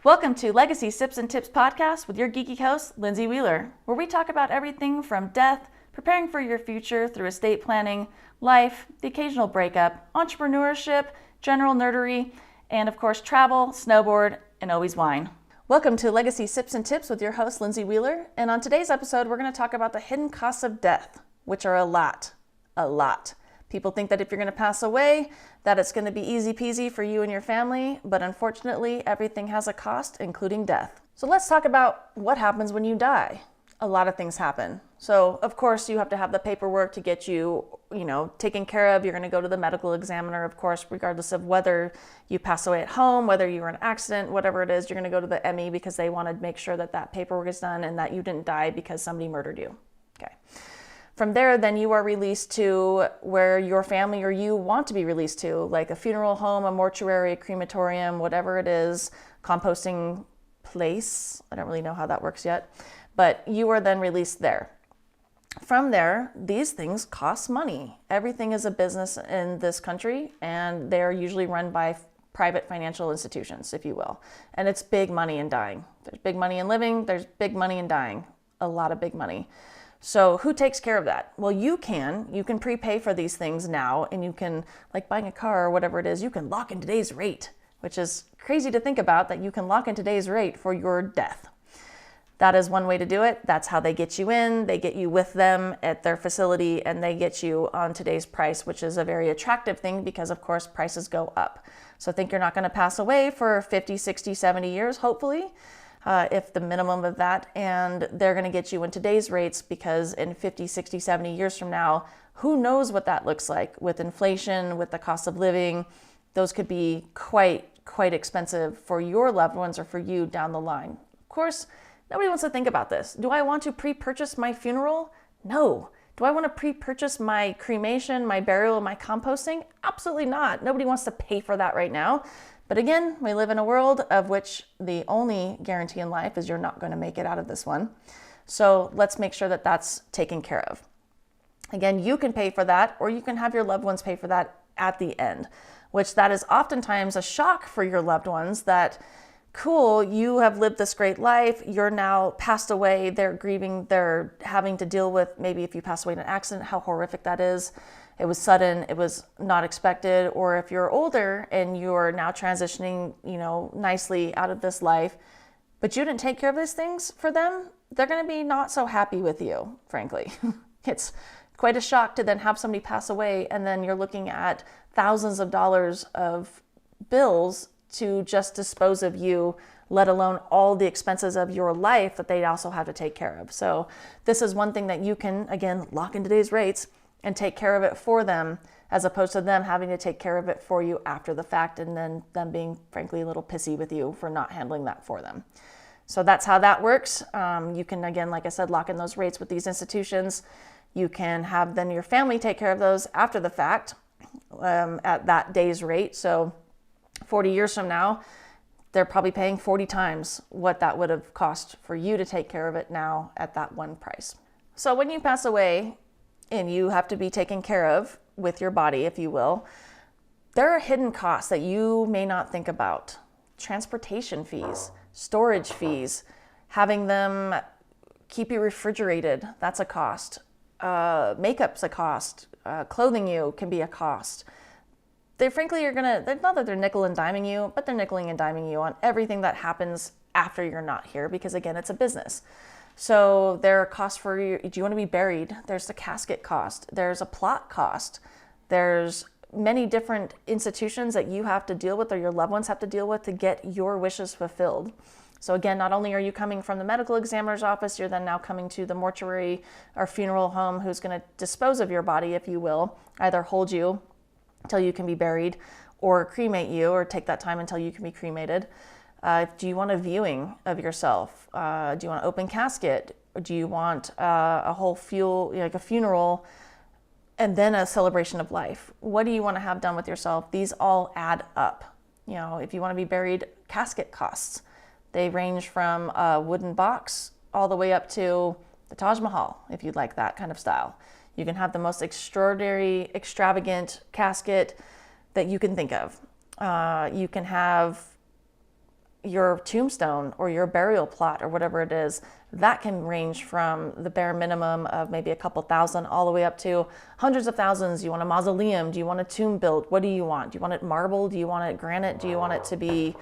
Welcome to Legacy Sips and Tips podcast with your geeky host, Lindsay Wheeler, where we talk about everything from death, preparing for your future through estate planning, life, the occasional breakup, entrepreneurship, general nerdery, and of course travel, snowboard, and always wine. Welcome to Legacy Sips and Tips with your host, Lindsay Wheeler, and on today's episode, we're going to talk about the hidden costs of death, which are a lot. People think that if you're going to pass away, that it's going to be easy peasy for you and your family, but unfortunately, everything has a cost, including death. So let's talk about what happens when you die. A lot of things happen. So of course, you have to have the paperwork to get you, taken care of. You're going to go to the medical examiner, of course, regardless of whether you pass away at home, whether you were in an accident, whatever it is, you're going to go to the ME because they want to make sure that that paperwork is done and that you didn't die because somebody murdered you. Okay. From there, then you are released to where your family or you want to be released to, like a funeral home, a mortuary, a crematorium, whatever it is, composting place. I don't really know how that works yet, but you are then released there. From there, these things cost money. Everything is a business in this country, and they're usually run by private financial institutions, if you will. And it's big money in dying. There's big money in living, there's big money in dying, a lot of big money. So who takes care of that? Well, you can prepay for these things now, and you can, like buying a car or whatever it is, you can lock in today's rate, which is crazy to think about, that you can lock in today's rate for your death. That is one way to do it. That's how they get you in. They get you with them at their facility, and they get you on today's price, which is a very attractive thing because, of course, prices go up. So think you're not going to pass away for 50, 60, 70 years, hopefully. If the minimum of that, and they're going to get you in today's rates because in 50, 60, 70 years from now, who knows what that looks like with inflation, with the cost of living. Those could be quite expensive for your loved ones or for you down the line. Of course, nobody wants to think about this. Do I want to pre-purchase my funeral? No. Do I want to pre-purchase my cremation, my burial, my composting? Absolutely not. Nobody wants to pay for that right now. But again, we live in a world of which the only guarantee in life is you're not going to make it out of this one. So let's make sure that that's taken care of. Again, you can pay for that, or you can have your loved ones pay for that at the end, which that is oftentimes a shock for your loved ones that, cool, you have lived this great life, you're now passed away, they're grieving, they're having to deal with maybe if you pass away in an accident, how horrific that is. It was sudden, it was not expected, or if you're older and you're now transitioning, nicely out of this life, but you didn't take care of these things for them, they're going to be not so happy with you, frankly. It's quite a shock to then have somebody pass away, and then you're looking at thousands of dollars of bills to just dispose of you, let alone all the expenses of your life that they also have to take care of. So this is one thing that you can, again, lock in today's rates and take care of it for them, as opposed to them having to take care of it for you after the fact, and then them being, frankly, a little pissy with you for not handling that for them. So that's how that works. You can, again, like I said, lock in those rates with these institutions. You can have then your family take care of those after the fact at that day's rate. So 40 years from now, they're probably paying 40 times what that would have cost for you to take care of it now at that one price. So when you pass away, and you have to be taken care of with your body, if you will, there are hidden costs that you may not think about. Transportation fees, storage fees, having them keep you refrigerated, that's a cost. Makeup's a cost. Clothing you can be a cost. They frankly are not that they're nickel and diming you, but they're nickeling and diming you on everything that happens after you're not here, because again, it's a business. So there are costs for you. Do you want to be buried? There's the casket cost. There's a plot cost. There's many different institutions that you have to deal with, or your loved ones have to deal with, to get your wishes fulfilled. So again, not only are you coming from the medical examiner's office, you're then now coming to the mortuary or funeral home who's going to dispose of your body, if you will, either hold you until you can be buried or cremate you, or take that time until you can be cremated. Do you want a viewing of yourself? Do you want an open casket? Or do you want a whole funeral and then a celebration of life? What do you want to have done with yourself? These all add up. If you want to be buried, casket costs. They range from a wooden box all the way up to the Taj Mahal, if you'd like that kind of style. You can have the most extraordinary, extravagant casket that you can think of. You can have your tombstone or your burial plot or whatever it is, that can range from the bare minimum of maybe a couple thousand all the way up to hundreds of thousands. You want a mausoleum? Do you want a tomb built? What do you want? Do you want it marble? Do you want it granite? Do you want it to be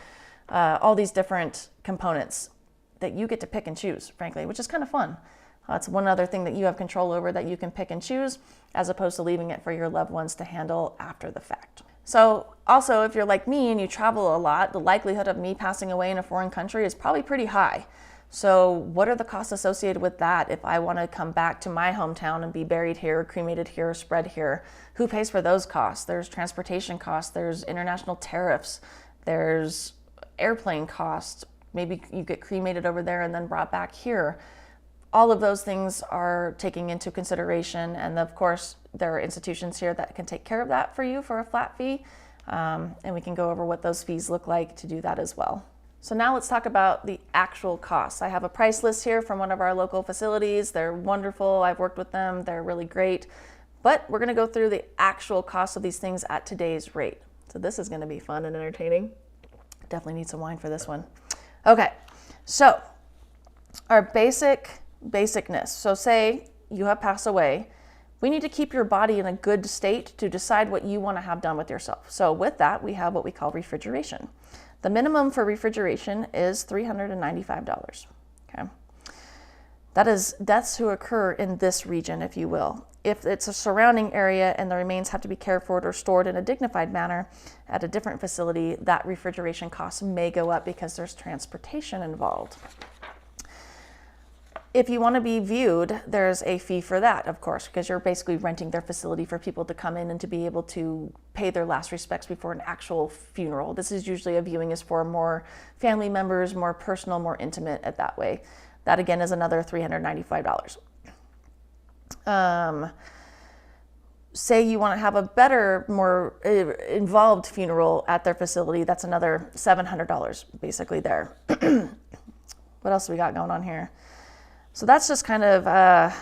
all these different components that you get to pick and choose, frankly, which is kind of fun. That's one other thing that you have control over, that you can pick and choose, as opposed to leaving it for your loved ones to handle after the fact. So also, if you're like me and you travel a lot, the likelihood of me passing away in a foreign country is probably pretty high. So what are the costs associated with that? If I want to come back to my hometown and be buried here, cremated here, spread here, who pays for those costs? There's transportation costs, there's international tariffs, there's airplane costs. Maybe you get cremated over there and then brought back here. All of those things are taken into consideration, and of course there are institutions here that can take care of that for you for a flat fee, and we can go over what those fees look like to do that as well. So now let's talk about the actual costs. I have a price list here from one of our local facilities. They're wonderful. I've worked with them. They're really great. But we're going to go through the actual cost of these things at today's rate. So this is going to be fun and entertaining. Definitely need some wine for this one. Okay, so our basicness. So say you have passed away, we need to keep your body in a good state to decide what you want to have done with yourself. So with that, we have what we call refrigeration. The minimum for refrigeration is $395. Okay, that is deaths who occur in this region, if you will. If it's a surrounding area and the remains have to be cared for or stored in a dignified manner at a different facility, that refrigeration cost may go up because there's transportation involved. If you want to be viewed, there's a fee for that, of course, because you're basically renting their facility for people to come in and to be able to pay their last respects before an actual funeral. This is usually a viewing is for more family members, more personal, more intimate at that way. That again is another $395. Say you want to have a better, more involved funeral at their facility, that's another $700 basically there. What else do we got going on here? So that's just kind of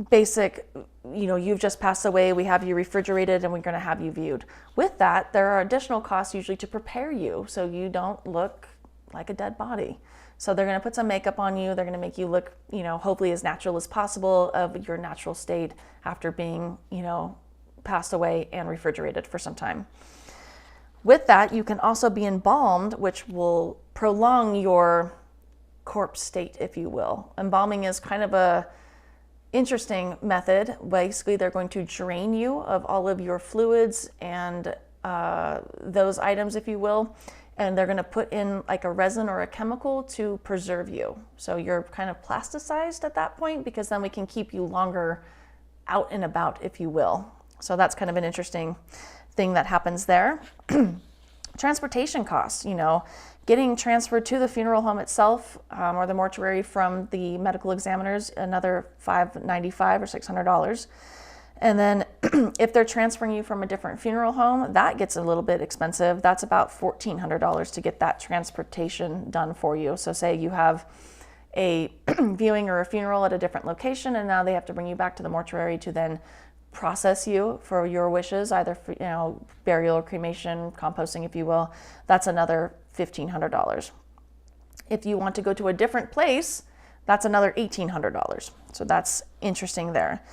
basic, you've just passed away, we have you refrigerated, and we're going to have you viewed. With that, there are additional costs usually to prepare you so you don't look like a dead body. So they're going to put some makeup on you, they're going to make you look, hopefully as natural as possible of your natural state after being, passed away and refrigerated for some time. With that, you can also be embalmed, which will prolong your corpse state, if you will. Embalming is kind of a interesting method. Basically, they're going to drain you of all of your fluids and those items, if you will, and they're going to put in like a resin or a chemical to preserve you. So you're kind of plasticized at that point, because then we can keep you longer out and about, if you will. So that's kind of an interesting thing that happens there. Transportation costs, getting transferred to the funeral home itself or the mortuary from the medical examiners, another $595 or $600. And then if they're transferring you from a different funeral home, that gets a little bit expensive. That's about $1,400 to get that transportation done for you. So say you have a viewing or a funeral at a different location, and now they have to bring you back to the mortuary to then process you for your wishes, either for, burial or cremation, composting, if you will. That's another $1,500. If you want to go to a different place, that's another $1,800. So that's interesting there.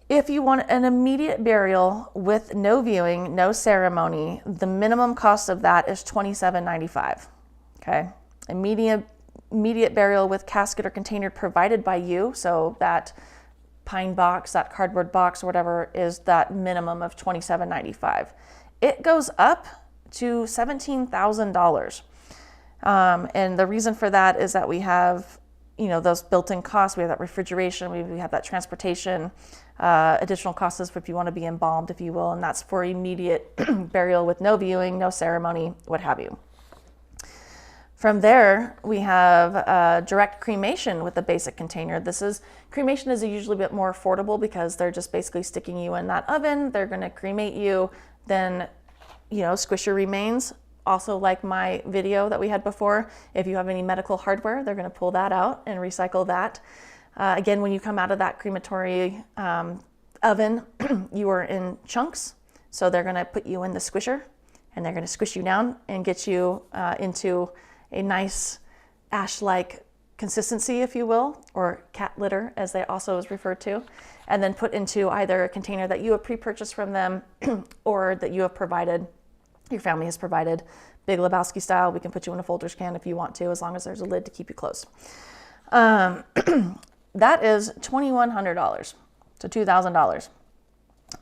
If you want an immediate burial with no viewing, no ceremony, the minimum cost of that is $27.95. Okay, immediate burial with casket or container provided by you, so that pine box, that cardboard box, or whatever, is that minimum of $27.95. It goes up to $17,000. And the reason for that is that we have, those built-in costs. We have that refrigeration, we have that transportation, additional costs if you want to be embalmed, if you will, and that's for immediate burial with no viewing, no ceremony, what have you. From there, we have direct cremation with a basic container. Cremation is usually a bit more affordable because they're just basically sticking you in that oven. They're going to cremate you, then, squish your remains. Also, like my video that we had before, if you have any medical hardware, they're going to pull that out and recycle that. Again, when you come out of that crematory oven, you are in chunks. So they're going to put you in the squisher, and they're going to squish you down and get you into a nice ash-like consistency, if you will, or cat litter, as they also is referred to, and then put into either a container that you have pre-purchased from them or that you have provided, your family has provided, Big Lebowski style. We can put you in a Folgers can if you want to, as long as there's a lid to keep you close. That is $2,100, so $2,000.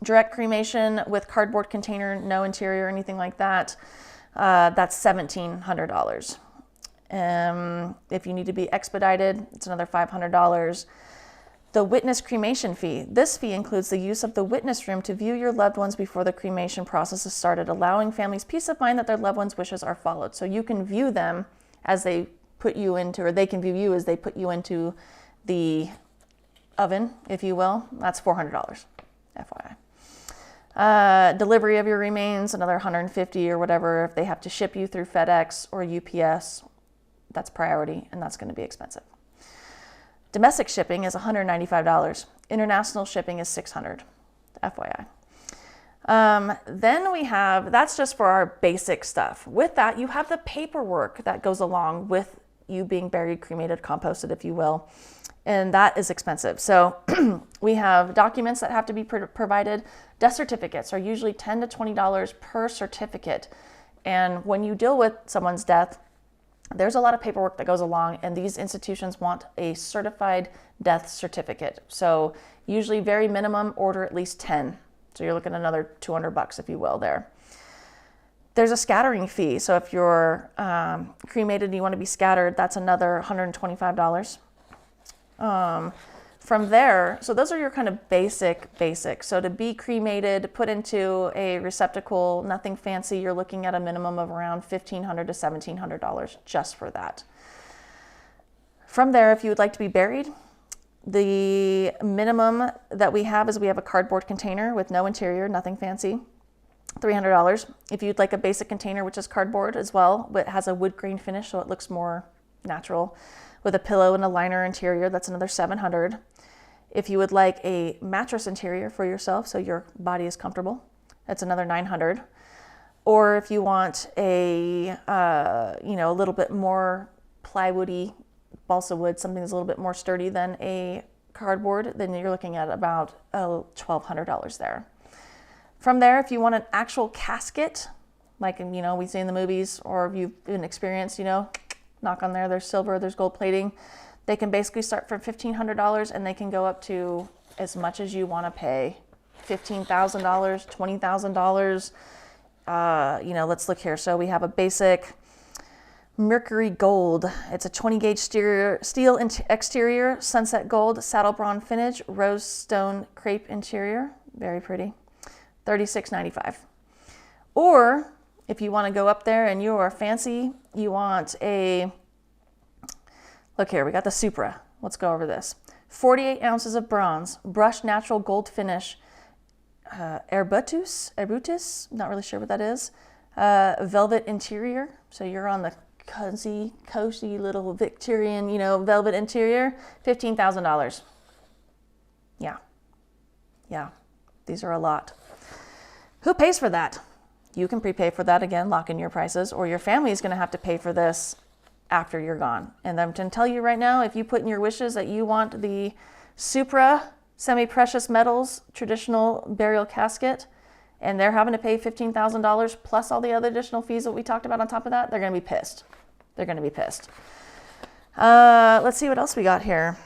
Direct cremation with cardboard container, no interior or anything like that, that's $1,700. If you need to be expedited, it's another $500. The witness cremation fee. This fee includes the use of the witness room to view your loved ones before the cremation process is started, allowing families peace of mind that their loved ones' wishes are followed. So you can view them as they put you into, or they can view you as they put you into the oven, if you will. That's $400, FYI. Delivery of your remains, another $150 or whatever. If they have to ship you through FedEx or UPS, that's priority, and that's going to be expensive. Domestic shipping is $195. International shipping is $600, FYI. Then we have, that's just for our basic stuff. With that, you have the paperwork that goes along with you being buried, cremated, composted, if you will, and that is expensive. So we have documents that have to be provided. Death certificates are usually $10 to $20 per certificate, and when you deal with someone's death, there's a lot of paperwork that goes along, and these institutions want a certified death certificate. So usually very minimum, order at least 10. So you're looking at another $200, if you will, there. There's a scattering fee. So if you're cremated and you want to be scattered, that's another $125. From there, so those are your kind of basics. So to be cremated, put into a receptacle, nothing fancy, you're looking at a minimum of around $1,500 to $1,700 just for that. From there, if you would like to be buried, the minimum that we have is we have a cardboard container with no interior, nothing fancy, $300. If you'd like a basic container, which is cardboard as well, but has a wood grain finish so it looks more natural, with a pillow and a liner interior, that's another $700. If you would like a mattress interior for yourself so your body is comfortable, that's another $900. Or if you want a a little bit more plywoody balsa wood, something that's a little bit more sturdy than a cardboard, then you're looking at about $1,200 there. From there, if you want an actual casket, like we see in the movies, or if you've been experienced, knock on there, there's silver, there's gold plating. They can basically start from $1,500 and they can go up to as much as you want to pay. $15,000, $20,000. Let's look here. So we have a basic Mercury Gold. It's a 20 gauge steel exterior, sunset gold, saddle bronze finish, rose stone crepe interior. Very pretty. $36.95. Or if you want to go up there and you are fancy, you want a, look here, we got the Supra. Let's go over this. 48 ounces of bronze, brushed natural gold finish, Erbutus, not really sure what that is. Velvet interior, so you're on the cozy little Victorian, velvet interior, $15,000. Yeah, these are a lot. Who pays for that? You can prepay for that, again, lock in your prices, or your family is going to have to pay for this after you're gone. And I'm going to tell you right now, if you put in your wishes that you want the Supra semi-precious metals traditional burial casket, and they're having to pay $15,000 plus all the other additional fees that we talked about on top of that, they're going to be pissed. They're going to be pissed. Let's see what else we got here.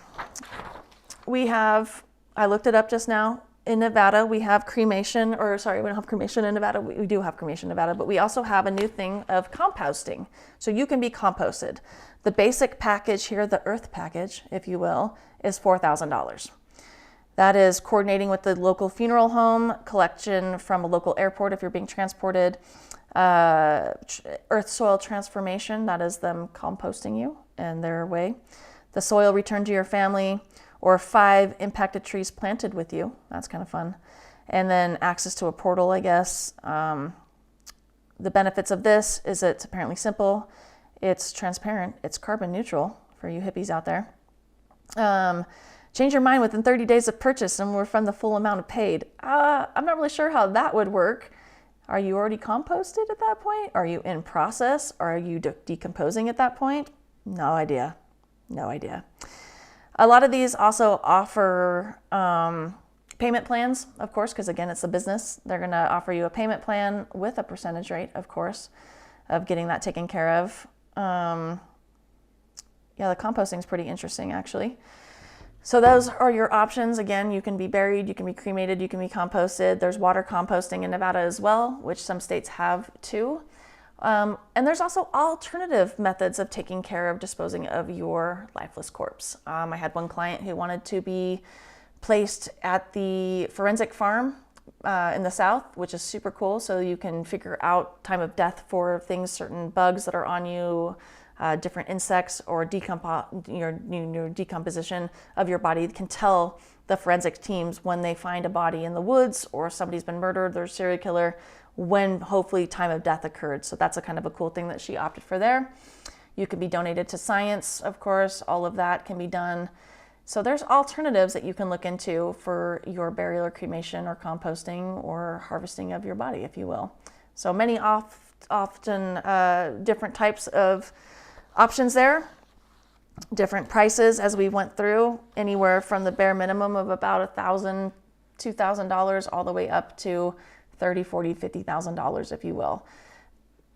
We have, I looked it up just now, in Nevada, we have cremation, we don't have cremation in Nevada. We do have cremation in Nevada, but we also have a new thing of composting. So you can be composted. The basic package here, the earth package, if you will, is $4,000. That is coordinating with the local funeral home, collection from a local airport if you're being transported, earth soil transformation, that is them composting you in their way, the soil returned to your family, or 5 impacted trees planted with you. That's kind of fun. And then access to a portal, I guess. The benefits of this is it's apparently simple. It's transparent. It's carbon neutral for you hippies out there. Change your mind within 30 days of purchase and refund the full amount of paid. I'm not really sure how that would work. Are you already composted at that point? Are you in process? Are you decomposing at that point? No idea. No idea. A lot of these also offer payment plans, of course, because again, it's a business. They're going to offer you a payment plan with a percentage rate, of course, of getting that taken care of. Yeah, the composting is pretty interesting, actually. So those are your options. Again, you can be buried, you can be cremated, you can be composted. There's water composting in Nevada as well, which some states have too. And there's also alternative methods of taking care of disposing of your lifeless corpse. I had one client who wanted to be placed at the forensic farm in the south, which is super cool. So you can figure out time of death for things, certain bugs that are on you, different insects, or your decomposition of your body can tell the forensic teams when they find a body in the woods or somebody's been murdered, there's a serial killer, when hopefully time of death occurred. So that's a kind of a cool thing that she opted for there. You could be donated to science, of course, all of that can be done. So there's alternatives that you can look into for your burial or cremation or composting or harvesting of your body, if you will. So many often different types of options there, different prices as we went through, anywhere from the bare minimum of about $1,000, $2,000 all the way up to $30,000, $40,000, $50,000, if you will.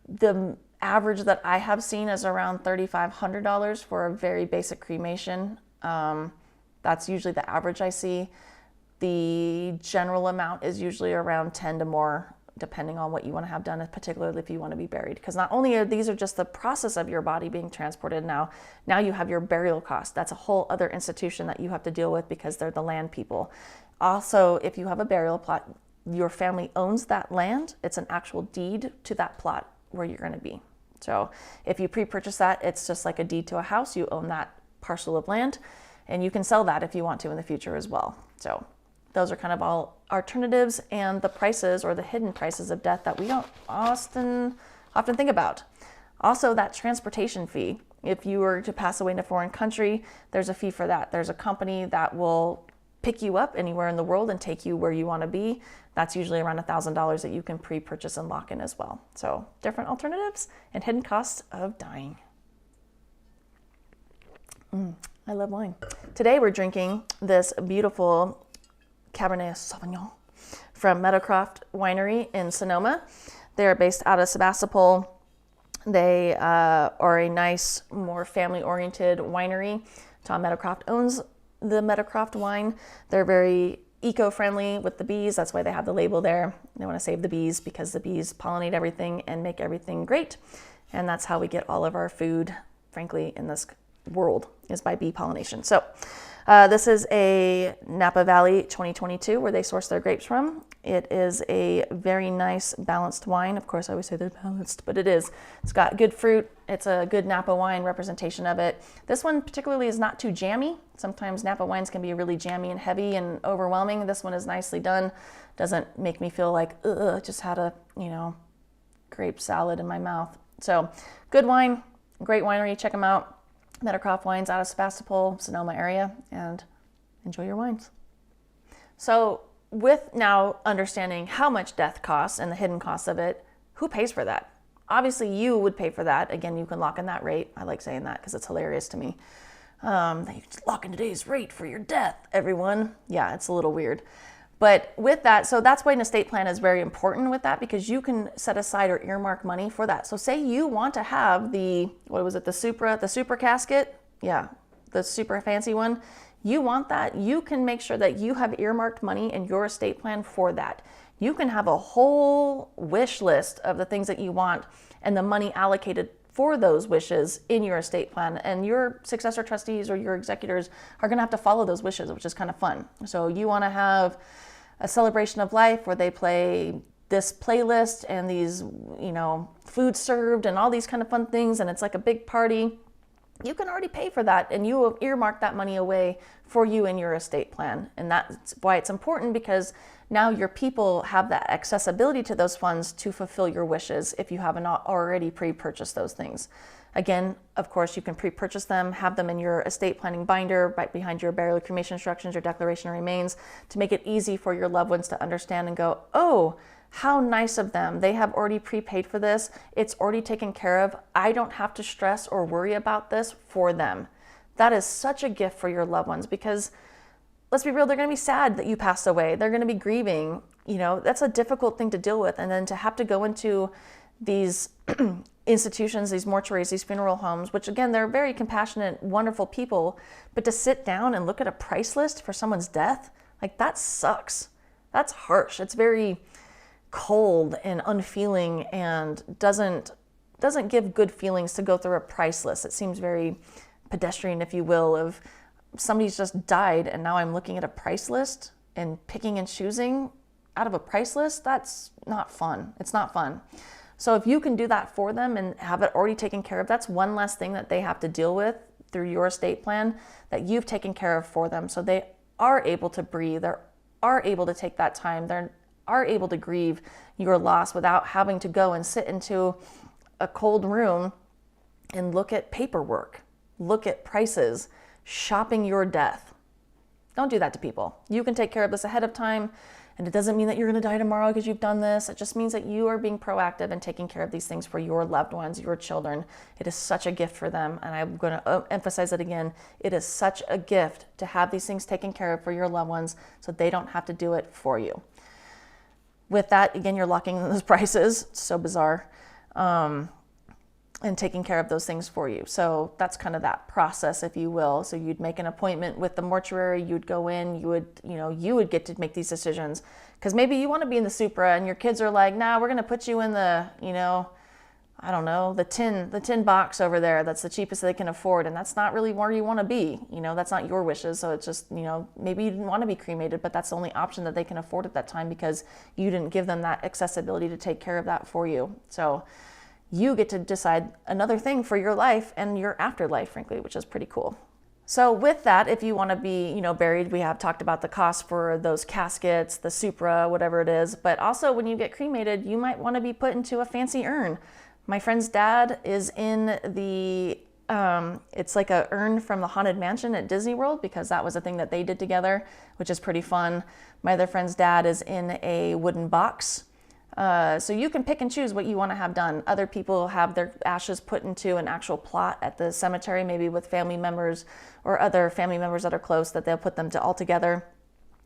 The average that I have seen is around $3,500 for a very basic cremation. That's usually the average I see. The general amount is usually around 10 to more, depending on what you want to have done, particularly if you want to be buried. Because not only are these just the process of your body being transported now you have your burial cost. That's a whole other institution that you have to deal with because they're the land people. Also, if you have a burial plot, your family owns that land. It's an actual deed to that plot where you're going to be. So if you pre-purchase that, it's just like a deed to a house. You own that parcel of land, and you can sell that if you want to in the future as well. So those are kind of all alternatives and the prices or the hidden prices of death that we don't often think about. Also, that transportation fee. If you were to pass away in a foreign country, there's a fee for that. There's a company that will pick you up anywhere in the world and take you where you want to be. That's usually around $1,000 that you can pre-purchase and lock in as well. So different alternatives and hidden costs of dying. I love wine. Today we're drinking this beautiful Cabernet Sauvignon from Meadowcroft Winery in Sonoma. They're based out of Sebastopol. They are a nice, more family-oriented winery. Tom Meadowcroft owns the Meadowcroft wine. They're very eco-friendly with the bees. That's why they have the label there. They want to save the bees because the bees pollinate everything and make everything great. And that's how we get all of our food, frankly, in this world, is by bee pollination. So this is a Napa Valley 2022 where they source their grapes from. It is a very nice balanced wine. Of course, I always say they're balanced, but it is. It's got good fruit. It's a good Napa wine representation of it. This one particularly is not too jammy. Sometimes Napa wines can be really jammy and heavy and overwhelming. This one is nicely done. Doesn't make me feel like, ugh, just had a, grape salad in my mouth. So good wine, great winery. Check them out. Meadowcroft Wines out of Sebastopol, Sonoma area, and enjoy your wines. So with now understanding how much death costs and the hidden costs of it, who pays for that? Obviously you would pay for that. Again, you can lock in that rate. I like saying that because it's hilarious to me. That you just lock in today's rate for your death, everyone. Yeah, it's a little weird. But with that, so that's why an estate plan is very important with that, because you can set aside or earmark money for that. So say you want to have the super casket? Yeah, the super fancy one. You want that, you can make sure that you have earmarked money in your estate plan for that. You can have a whole wish list of the things that you want and the money allocated for those wishes in your estate plan, and your successor trustees or your executors are going to have to follow those wishes, which is kind of fun. So you want to have a celebration of life where they play this playlist and these, food served and all these kind of fun things, and it's like a big party. You can already pay for that, and you will earmark that money away for you in your estate plan. And that's why it's important, because now your people have that accessibility to those funds to fulfill your wishes if you haven't already pre-purchased those things. Again, of course, you can pre-purchase them, have them in your estate planning binder right behind your burial cremation instructions, your declaration of remains, to make it easy for your loved ones to understand and go, oh, How nice of them. They have already prepaid for this. It's already taken care of. I don't have to stress or worry about this for them. That is such a gift for your loved ones, because let's be real, they're going to be sad that you passed away. They're going to be grieving. That's a difficult thing to deal with. And then to have to go into these institutions, these mortuaries, these funeral homes, which again, they're very compassionate, wonderful people, but to sit down and look at a price list for someone's death, like, that sucks. That's harsh. It's very cold and unfeeling, and doesn't give good feelings to go through a price list. It seems very pedestrian, if you will, of somebody's just died and now I'm looking at a price list and picking and choosing out of a price list. That's not fun. It's not fun. So if you can do that for them and have it already taken care of, that's one less thing that they have to deal with through your estate plan that you've taken care of for them. So they are able to breathe, they are able to take that time, they are able to grieve your loss without having to go and sit into a cold room and look at paperwork, look at prices, shopping your death. Don't do that to people. You can take care of this ahead of time, and it doesn't mean that you're going to die tomorrow because you've done this. It just means that you are being proactive and taking care of these things for your loved ones, your children. It is such a gift for them, and I'm going to emphasize it again. It is such a gift to have these things taken care of for your loved ones so they don't have to do it for you. With that, again, you're locking in those prices. It's so bizarre. And taking care of those things for you. So that's kind of that process, if you will. So you'd make an appointment with the mortuary, you'd go in, you would get to make these decisions. Because maybe you want to be in the Supra and your kids are like, nah, we're going to put you in the, I don't know, the tin box over there. That's the cheapest they can afford. And that's not really where you want to be. That's not your wishes. So it's just, maybe you didn't want to be cremated, but that's the only option that they can afford at that time because you didn't give them that accessibility to take care of that for you. So you get to decide another thing for your life and your afterlife, frankly, which is pretty cool. So with that, if you want to be, buried, we have talked about the cost for those caskets, the Supra, whatever it is. But also when you get cremated, you might want to be put into a fancy urn. My friend's dad is in the, it's like a urn from the Haunted Mansion at Disney World, because that was a thing that they did together, which is pretty fun. My other friend's dad is in a wooden box. So you can pick and choose what you want to have done. Other people have their ashes put into an actual plot at the cemetery, maybe with family members or other family members that are close, that they'll put them all together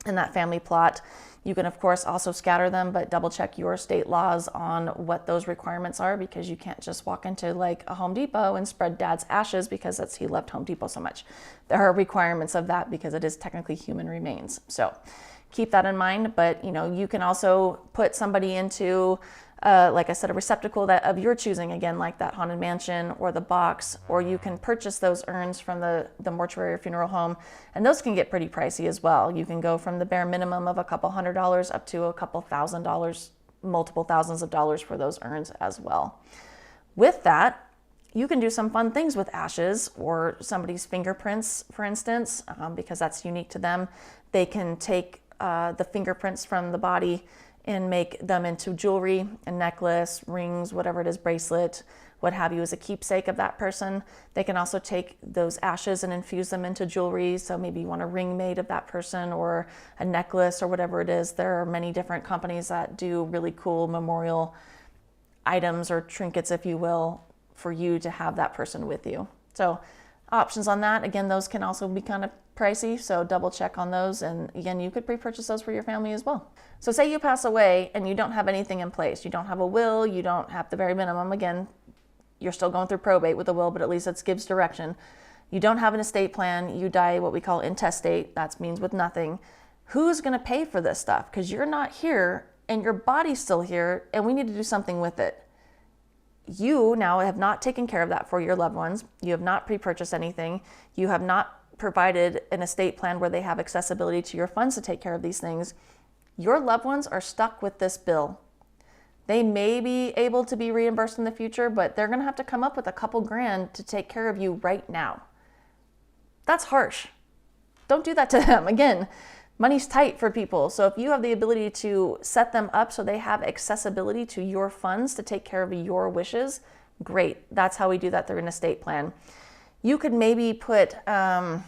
in that family plot. You can, of course, also scatter them, but double check your state laws on what those requirements are, because you can't just walk into like a Home Depot and spread Dad's ashes because he loved Home Depot so much. There are requirements of that because it is technically human remains. So keep that in mind. But you can also put somebody into, like I said, a receptacle of your choosing, again, like that Haunted Mansion or the box, or you can purchase those urns from the mortuary or funeral home, and those can get pretty pricey as well. You can go from the bare minimum of a couple $100s up to a couple $1,000, multiple thousands of dollars for those urns as well. With that, you can do some fun things with ashes or somebody's fingerprints, for instance, because that's unique to them. They can take the fingerprints from the body and make them into jewelry, a necklace, rings, whatever it is, bracelet, what have you, as a keepsake of that person. They can also take those ashes and infuse them into jewelry. So maybe you want a ring made of that person or a necklace or whatever it is. There are many different companies that do really cool memorial items or trinkets, if you will, for you to have that person with you. So options on that. Again, those can also be kind of pricey, so double check on those. And again, you could pre-purchase those for your family as well. So say you pass away and you don't have anything in place. You don't have a will, you don't have the very minimum. Again, you're still going through probate with a will, but at least it gives direction. You don't have an estate plan, you die what we call intestate. That means with nothing. Who's going to pay for this stuff? Because you're not here and your body's still here, and we need to do something with it. You now have not taken care of that for your loved ones. You have not pre-purchased anything. You have not provided an estate plan where they have accessibility to your funds to take care of these things. Your loved ones are stuck with this bill. They may be able to be reimbursed in the future, but they're going to have to come up with a couple grand to take care of you right now. That's harsh. Don't do that to them. Again, money's tight for people. So if you have the ability to set them up so they have accessibility to your funds to take care of your wishes, great. That's how we do that through an estate plan. You could maybe put a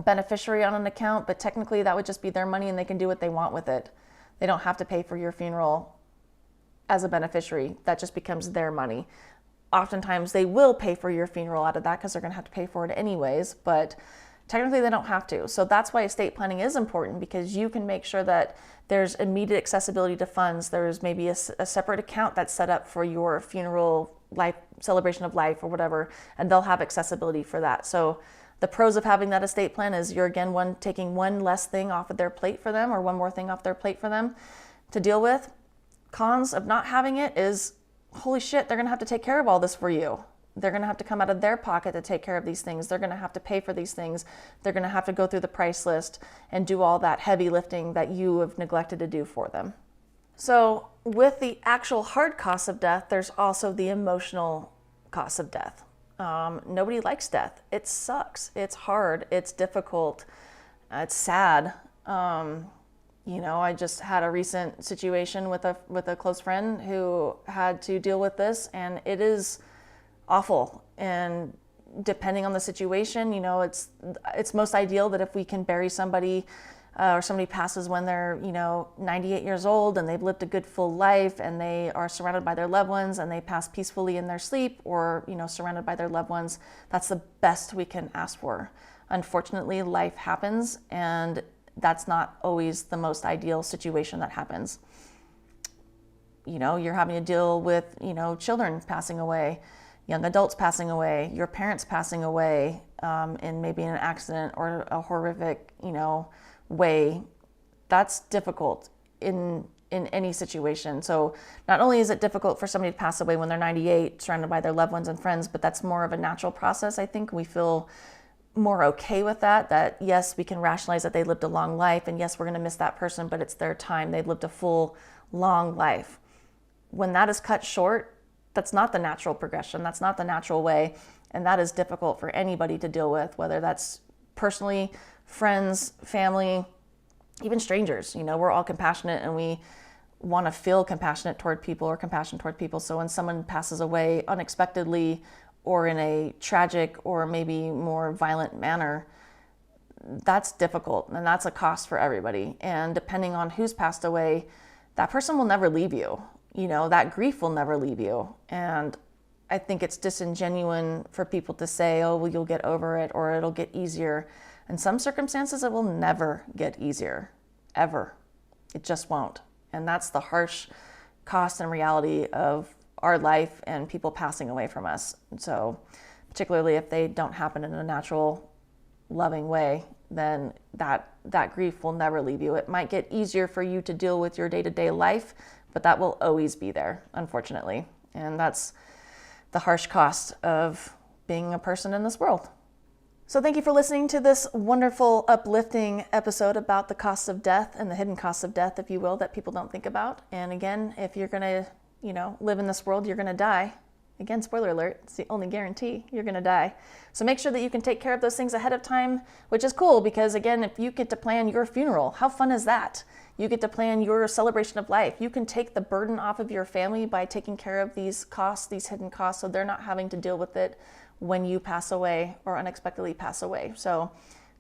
beneficiary on an account, but technically that would just be their money and they can do what they want with it. They don't have to pay for your funeral as a beneficiary. That just becomes their money. Oftentimes they will pay for your funeral out of that because they're going to have to pay for it anyways, but technically they don't have to. So that's why estate planning is important, because you can make sure that there's immediate accessibility to funds. There's maybe a separate account that's set up for your funeral, life, celebration of life or whatever, and they'll have accessibility for that. So the pros of having that estate plan is you're again taking one less thing off of their plate for them, or one more thing off their plate for them to deal with. Cons of not having it is, holy shit, they're gonna have to take care of all this for you. They're gonna have to come out of their pocket to take care of these things. They're gonna have to pay for these things. They're gonna have to go through the price list and do all that heavy lifting that you have neglected to do for them. So with the actual hard costs of death, there's also the emotional costs of death. Nobody likes death. It sucks. It's hard. It's difficult. It's sad. I just had a recent situation with a close friend who had to deal with this, and it is awful. And depending on the situation, it's most ideal that if we can bury somebody or somebody passes when they're 98 years old and they've lived a good full life and they are surrounded by their loved ones and they pass peacefully in their sleep, or surrounded by their loved ones, that's the best we can ask for. Unfortunately, life happens, and that's not always the most ideal situation that happens. You're having to deal with children passing away, young adults passing away, your parents passing away in maybe an accident or a horrific way. That's difficult in any situation. So not only is it difficult for somebody to pass away when they're 98 surrounded by their loved ones and friends, but that's more of a natural process. I think we feel more okay with that yes, we can rationalize that they lived a long life, and yes, we're going to miss that person, but it's their time. They've lived a full, long life. When that is cut short, that's not the natural progression. That's not the natural way. And that is difficult for anybody to deal with, whether that's personally, friends, family, even strangers. We're all compassionate, and we want to feel compassionate toward people, or compassion toward people. So when someone passes away unexpectedly or in a tragic or maybe more violent manner, that's difficult, and that's a cost for everybody. And depending on who's passed away, that person will never leave you. That grief will never leave you. And I think it's disingenuous for people to say, oh, well, you'll get over it, or it'll get easier. In some circumstances, it will never get easier, ever. It just won't. And that's the harsh cost and reality of our life and people passing away from us. And so particularly if they don't happen in a natural, loving way, then that grief will never leave you. It might get easier for you to deal with your day-to-day life, but that will always be there, unfortunately. And that's the harsh cost of being a person in this world. So thank you for listening to this wonderful, uplifting episode about the costs of death and the hidden costs of death, if you will, that people don't think about. And again, if you're going to live in this world, you're going to die. Again, spoiler alert, it's the only guarantee, you're going to die. So make sure that you can take care of those things ahead of time, which is cool, because again, if you get to plan your funeral, how fun is that? You get to plan your celebration of life. You can take the burden off of your family by taking care of these costs, these hidden costs, so they're not having to deal with it when you pass away or unexpectedly pass away. So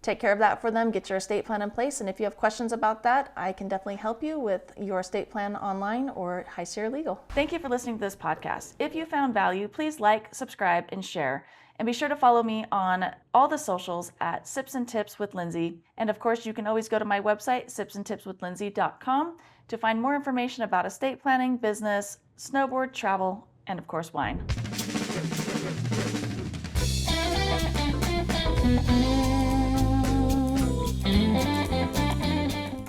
take care of that for them, get your estate plan in place. And if you have questions about that, I can definitely help you with your estate plan online or High Sierra Legal. Thank you for listening to this podcast. If you found value, please like, subscribe, and share. And be sure to follow me on all the socials at Sips and Tips with Lindsay. And of course, you can always go to my website, sipsandtipswithlindsay.com, to find more information about estate planning, business, snowboard, travel, and of course, wine.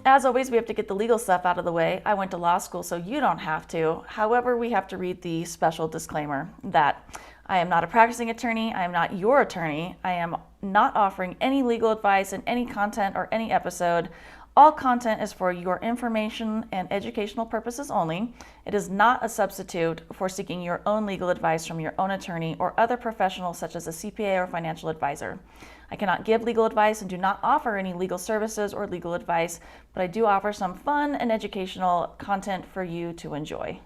As always, we have to get the legal stuff out of the way. I went to law school, so you don't have to. However, we have to read the special disclaimer that I am not a practicing attorney. I am not your attorney. I am not offering any legal advice in any content or any episode. All content is for your information and educational purposes only. It is not a substitute for seeking your own legal advice from your own attorney or other professionals such as a CPA or financial advisor. I cannot give legal advice and do not offer any legal services or legal advice, but I do offer some fun and educational content for you to enjoy.